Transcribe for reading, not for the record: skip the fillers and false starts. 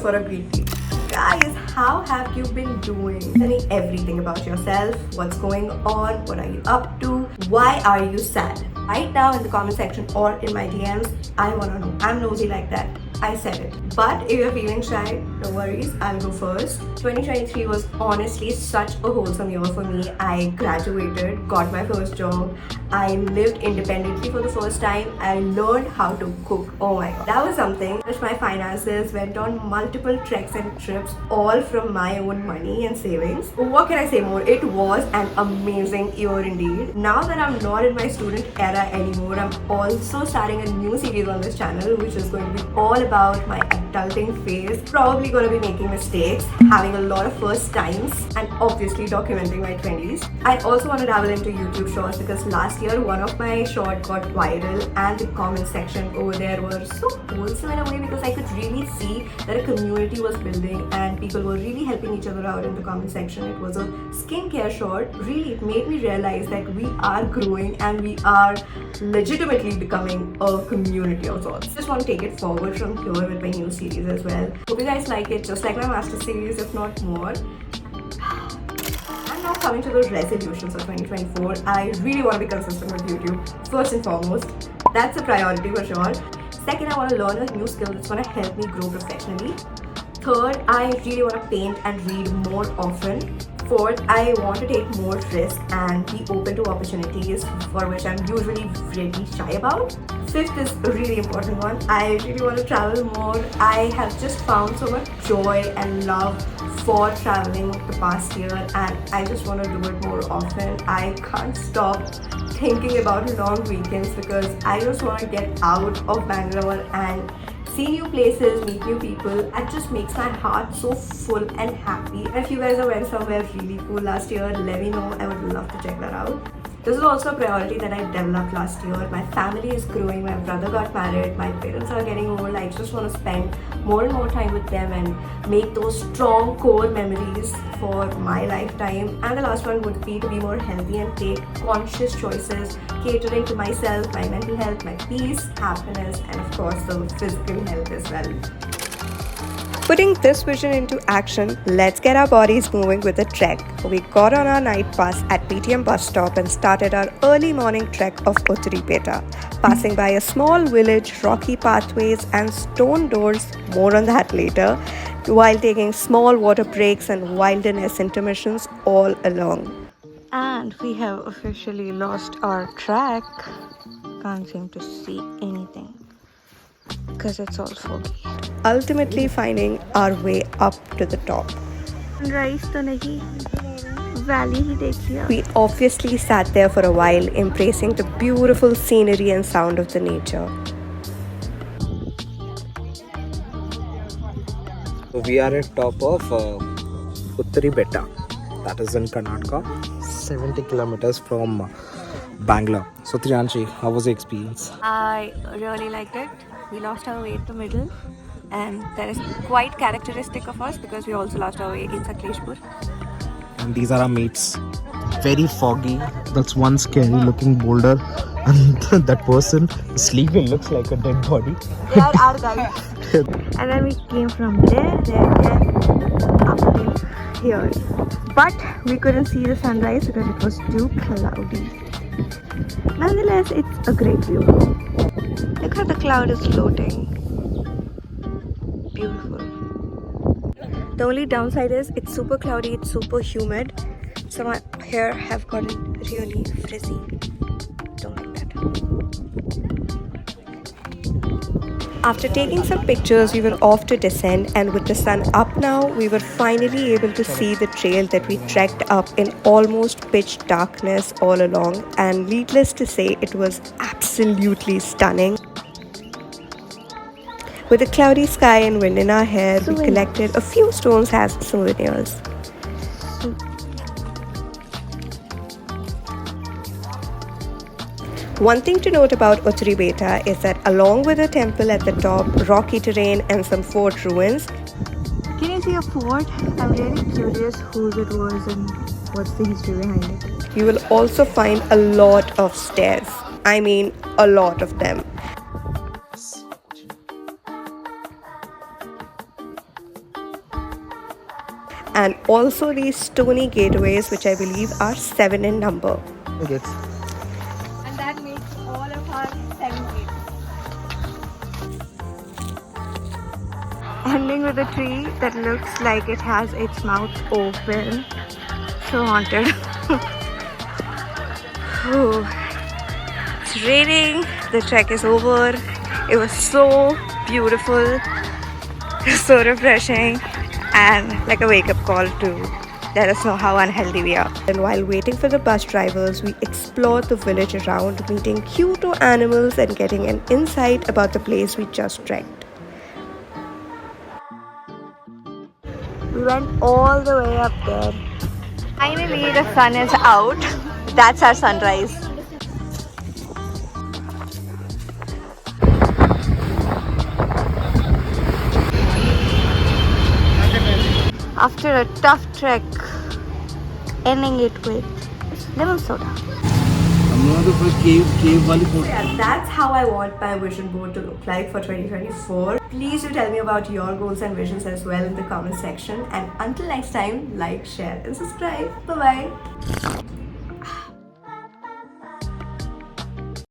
for a green tea. Guys, how have you been doing? Tell me everything about yourself. What's going on? What are you up to? Why are you sad? Right now in the comment section or in my DMs, I wanna know. I'm nosy like that. I said it. But if you're feeling shy, no worries, I'll go first. 2023 was honestly such a wholesome year for me. I graduated, got my first job, I lived independently for the first time, I learned how to cook. Oh my god, that was something. Which my finances, went on multiple treks and trips, all from my own money and savings. What can I say more? It was an amazing year indeed. Now that I'm not in my student era anymore, I'm also starting a new series on this channel, which is going to be all about my adulting phase. Probably going to be making mistakes, having a lot of first times, and obviously documenting my 20s. I also want to dabble into YouTube shorts because last year one of my shorts got viral and the comment section over there were so wholesome in a way because I could really see that a community was building and people were really helping each other out in the comment section. It was a skincare short. Really, it made me realize that we are growing and we are legitimately becoming a community of sorts. Just want to take it forward from here with my new series as well. Hope you guys like it, just like my master series, if not more. I'm now coming to the resolutions of 2024. I really want to be consistent with YouTube, first and foremost. That's a priority for sure. Second, I want to learn a new skill that's going to help me grow professionally. Third, I really want to paint and read more often. Fourth, I want to take more risks and be open to opportunities for which I'm usually really shy about. Fifth is a really important one. I really want to travel more. I have just found so much joy and love for traveling the past year and I just want to do it more often. I can't stop thinking about long weekends because I just want to get out of Bangalore and see new places, meet new people. It just makes my heart so full and happy. If you guys have went somewhere really cool last year, let me know. I would love to check that out. This is also a priority that I developed last year. My family is growing, my brother got married, my parents are getting old. I just want to spend more and more time with them and make those strong core memories for my lifetime. And the last one would be to be more healthy and take conscious choices, catering to myself, my mental health, my peace, happiness, and of course the physical health as well. Putting this vision into action, let's get our bodies moving with a trek. We got on our night bus at PTM bus stop and started our early morning trek of Uttaripeta, passing by a small village, rocky pathways and stone doors, more on that later, while taking small water breaks and wilderness intermissions all along. And we have officially lost our track. Can't seem to see anything because it's all foggy. Ultimately finding our way up to the top. Sunrise तो नहीं, valley ही देख लिया. We obviously sat there for a while, embracing the beautiful scenery and sound of the nature. We are at top of Uttaripeta, that is in Karnataka, 70 kilometers from Bangalore. So Triyanshi, how was the experience? I really liked it. We lost our way in the middle and that is quite characteristic of us because we also lost our way in Sakleshpur. And these are our mates. Very foggy. That's one scary looking boulder and that person sleeping looks like a dead body. They are our guys. And then we came from there again, up to here. But we couldn't see the sunrise because it was too cloudy. Nonetheless, it's a great view. Look how the cloud is floating. Beautiful. The only downside is it's super cloudy, it's super humid. So my hair have gotten really frizzy. Don't like that. After taking some pictures, we were off to descend, and with the sun up now, we were finally able to see the trail that we trekked up in almost pitch darkness all along, and needless to say, it was absolutely stunning. With a cloudy sky and wind in our hair, we collected a few stones as souvenirs. One thing to note about Uttaripeta is that along with the temple at the top, rocky terrain and some fort ruins. Can you see a fort? I'm really curious whose it was and what's the history behind it. You will also find a lot of stairs. I mean, a lot of them. and also these stony gateways, which I believe are 7 in number. Okay. And that makes all of our 7 gates. Ending with a tree that looks like it has its mouth open. So haunted. Whew. It's raining. The trek is over. It was so beautiful, so refreshing, and like a wake-up call to let us know how unhealthy we are. And while waiting for the bus drivers, we explored the village around, meeting cute animals and getting an insight about the place we just trekked. We went all the way up there. Finally, the sun is out. That's our sunrise. After a tough trek, ending it with lemon soda. Yeah, that's how I want my vision board to look like for 2024. Please do tell me about your goals and visions as well in the comment section. And until next time, like, share, and subscribe. Bye bye.